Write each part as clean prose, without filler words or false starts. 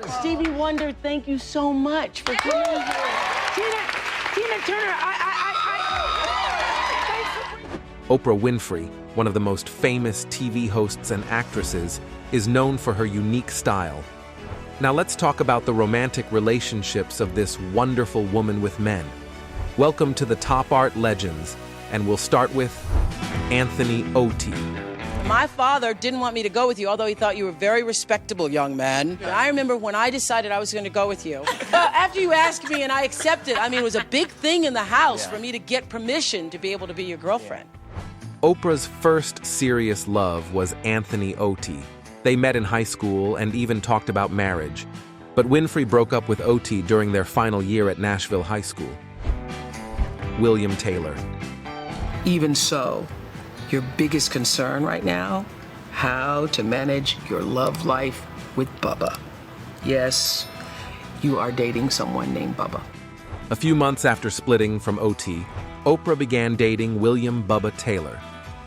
Stevie Wonder, thank you so much for being here. Tina Turner, Oprah Winfrey, one of the most famous TV hosts and actresses, is known for her unique style. Now let's talk about the romantic relationships of this wonderful woman with men. Welcome to the Top Art Legends, and we'll start with Anthony Otey. My father didn't want me to go with you, although he thought you were a very respectable young man. And I remember when I decided I was going to go with you. After you asked me and I accepted, I mean, it was a big thing in the house for me to get permission to be able to be your girlfriend. Oprah's first serious love was Anthony Otey. They met in high school and even talked about marriage. But Winfrey broke up with Otey during their final year at Nashville High School. William Taylor. Even so, your biggest concern right now, how to manage your love life with Bubba. Yes, you are dating someone named Bubba. A few months after splitting from Otey, Oprah began dating William Bubba Taylor.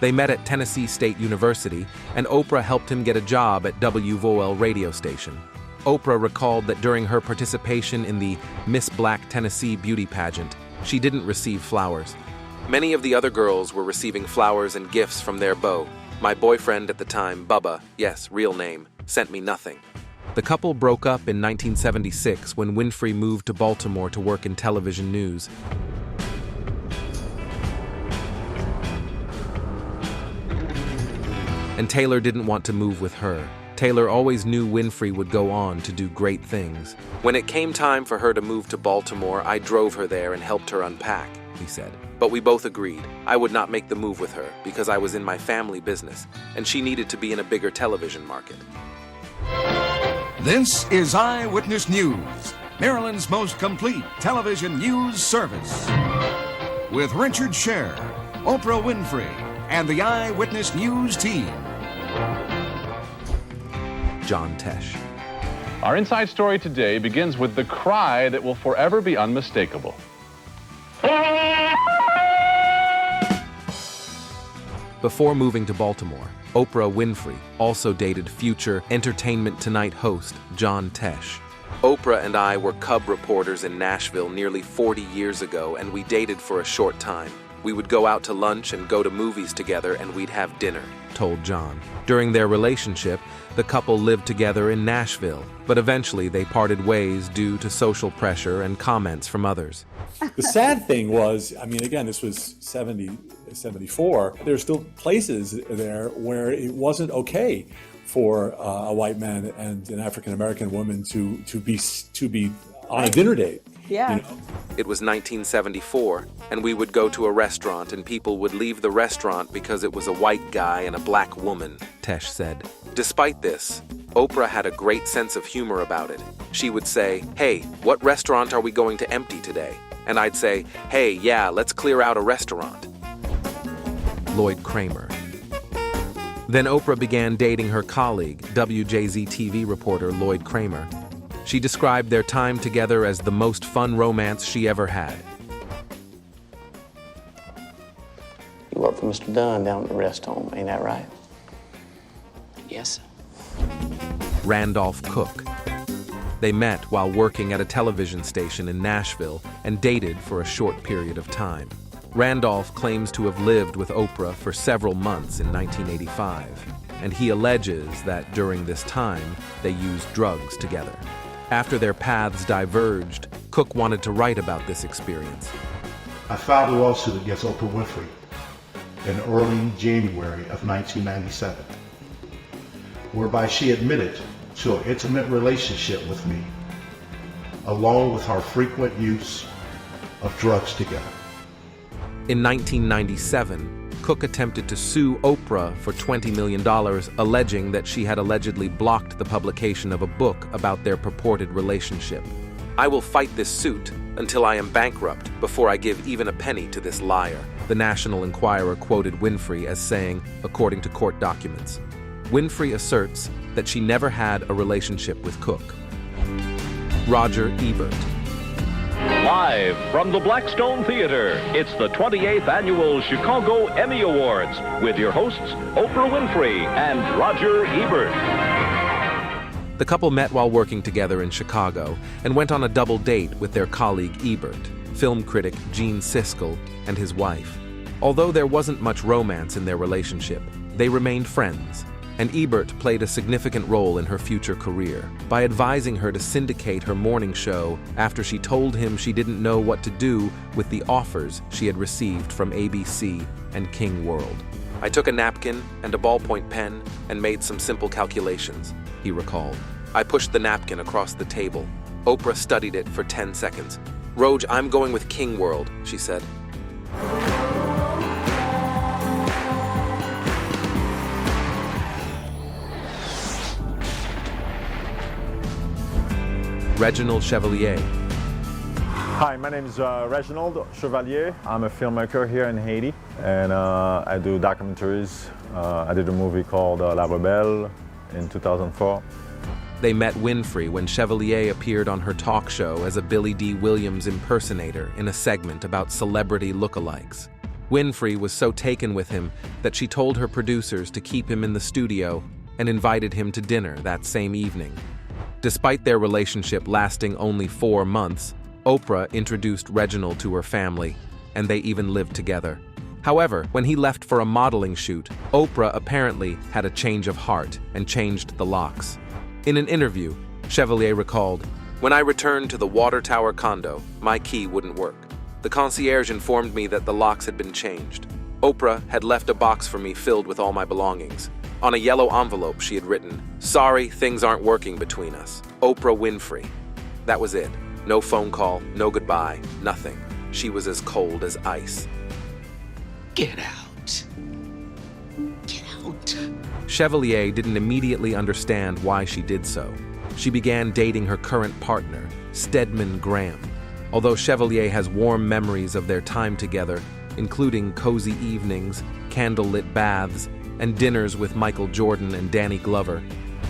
They met at Tennessee State University, and Oprah helped him get a job at WVOL radio station. Oprah recalled that during her participation in the Miss Black Tennessee beauty pageant, she didn't receive flowers. Many of the other girls were receiving flowers and gifts from their beau. My boyfriend at the time, Bubba, yes, real name, sent me nothing. The couple broke up in 1976 when Winfrey moved to Baltimore to work in television news. And Taylor didn't want to move with her. Taylor always knew Winfrey would go on to do great things. When it came time for her to move to Baltimore, I drove her there and helped her unpack, he said. But we both agreed I would not make the move with her because I was in my family business and she needed to be in a bigger television market. This is Eyewitness News, Maryland's most complete television news service. With Richard Scher, Oprah Winfrey, and the Eyewitness News team. John Tesh. Our inside story today begins with the cry that will forever be unmistakable. Before moving to Baltimore, Oprah Winfrey also dated future Entertainment Tonight host John Tesh. Oprah and I were cub reporters in Nashville nearly 40 years ago, and we dated for a short time. We would go out to lunch and go to movies together, and we'd have dinner, told John. During their relationship, the couple lived together in Nashville, but eventually they parted ways due to social pressure and comments from others. The sad thing was, I mean, again, this was 74. There's still places there where it wasn't okay for a white man and an African-American woman to be on a dinner date. Yeah. You know? It was 1974, and we would go to a restaurant and people would leave the restaurant because it was a white guy and a black woman, Tesh said. Despite this, Oprah had a great sense of humor about it. She would say, "Hey, what restaurant are we going to empty today?" And I'd say, "Hey, yeah, let's clear out a restaurant." Lloyd Kramer. Then Oprah began dating her colleague, WJZ TV reporter Lloyd Kramer. She described their time together as the most fun romance she ever had. You work for Mr. Dunn down at the rest home, ain't that right? Yes. Randolph Cook. They met while working at a television station in Nashville and dated for a short period of time. Randolph claims to have lived with Oprah for several months in 1985, and he alleges that during this time, they used drugs together. After their paths diverged, Cook wanted to write about this experience. I filed a lawsuit against Oprah Winfrey in early January of 1997, whereby she admitted to an intimate relationship with me, along with her frequent use of drugs together. In 1997, Cook attempted to sue Oprah for $20 million, alleging that she had allegedly blocked the publication of a book about their purported relationship. "I will fight this suit until I am bankrupt before I give even a penny to this liar," the National Enquirer quoted Winfrey as saying, according to court documents. Winfrey asserts that she never had a relationship with Cook. Roger Ebert. Live from the Blackstone Theater, it's the 28th Annual Chicago Emmy Awards with your hosts, Oprah Winfrey and Roger Ebert. The couple met while working together in Chicago and went on a double date with their colleague Ebert, film critic Gene Siskel, and his wife. Although there wasn't much romance in their relationship, they remained friends, and Ebert played a significant role in her future career by advising her to syndicate her morning show after she told him she didn't know what to do with the offers she had received from ABC and King World. "I took a napkin and a ballpoint pen and made some simple calculations," he recalled. "I pushed the napkin across the table. Oprah studied it for 10 seconds. "Rog, I'm going with King World," she said. Reginald Chevalier. Hi, my name is Reginald Chevalier. I'm a filmmaker here in Haiti, and I do documentaries. I did a movie called La Rebelle in 2004. They met Winfrey when Chevalier appeared on her talk show as a Billy D. Williams impersonator in a segment about celebrity lookalikes. Winfrey was so taken with him that she told her producers to keep him in the studio and invited him to dinner that same evening. Despite their relationship lasting only 4 months, Oprah introduced Reginald to her family, and they even lived together. However, when he left for a modeling shoot, Oprah apparently had a change of heart and changed the locks. In an interview, Chevalier recalled, "When I returned to the Water Tower condo, my key wouldn't work. The concierge informed me that the locks had been changed. Oprah had left a box for me filled with all my belongings. On a yellow envelope, she had written, 'Sorry, things aren't working between us. Oprah Winfrey.' That was it. No phone call, no goodbye, nothing. She was as cold as ice." Get out. Get out. Chevalier didn't immediately understand why she did so. She began dating her current partner, Stedman Graham. Although Chevalier has warm memories of their time together, including cozy evenings, candlelit baths, and dinners with Michael Jordan and Danny Glover,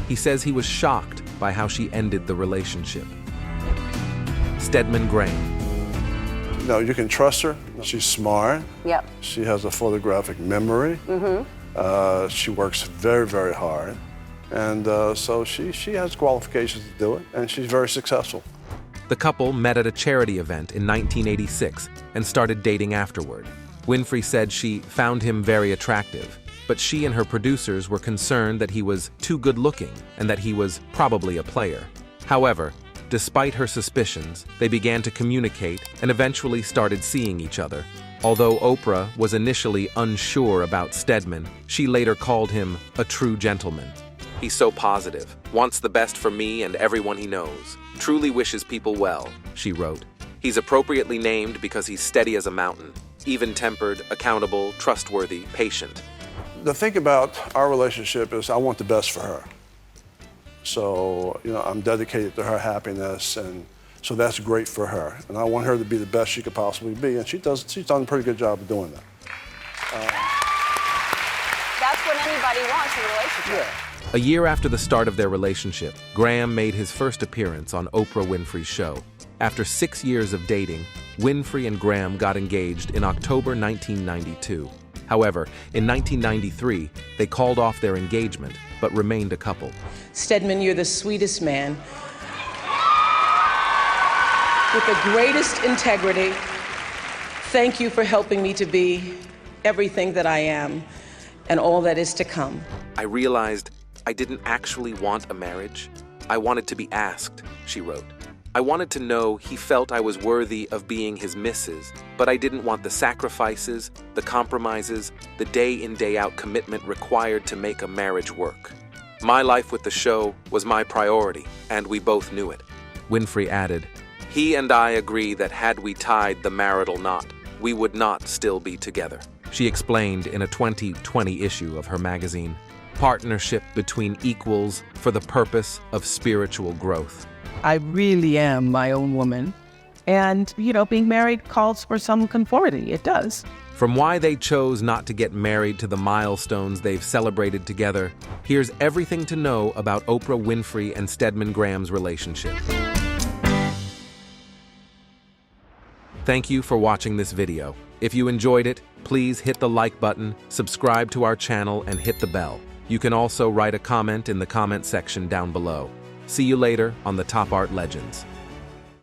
he says he was shocked by how she ended the relationship. Stedman Graham. No, you can trust her. She's smart. Yep. She has a photographic memory. She works very, very hard. And so she has qualifications to do it, and she's very successful. The couple met at a charity event in 1986 and started dating afterward. Winfrey said she found him very attractive, but she and her producers were concerned that he was too good-looking and that he was probably a player. However, despite her suspicions, they began to communicate and eventually started seeing each other. Although Oprah was initially unsure about Stedman, she later called him a true gentleman. "He's so positive, wants the best for me and everyone he knows, truly wishes people well," she wrote. "He's appropriately named because he's steady as a mountain, even-tempered, accountable, trustworthy, patient." The thing about our relationship is I want the best for her. So, I'm dedicated to her happiness, and so that's great for her. And I want her to be the best she could possibly be, and she's done a pretty good job of doing that. That's what anybody wants in a relationship. A year after the start of their relationship, Graham made his first appearance on Oprah Winfrey's show. After 6 years of dating, Winfrey and Graham got engaged in October 1992. However, in 1993, they called off their engagement, but remained a couple. Stedman, you're the sweetest man with the greatest integrity. Thank you for helping me to be everything that I am and all that is to come. "I realized I didn't actually want a marriage. I wanted to be asked," she wrote. "I wanted to know he felt I was worthy of being his missus, but I didn't want the sacrifices, the compromises, the day-in, day-out commitment required to make a marriage work. My life with the show was my priority, and we both knew it." Winfrey added, "He and I agree that had we tied the marital knot, we would not still be together," she explained in a 2020 issue of her magazine. Partnership between equals for the purpose of spiritual growth. I really am my own woman. And, being married calls for some conformity. It does. From why they chose not to get married to the milestones they've celebrated together, here's everything to know about Oprah Winfrey and Stedman Graham's relationship. Thank you for watching this video. If you enjoyed it, please hit the like button, subscribe to our channel, and hit the bell. You can also write a comment in the comment section down below. See you later on the Top Art Legends.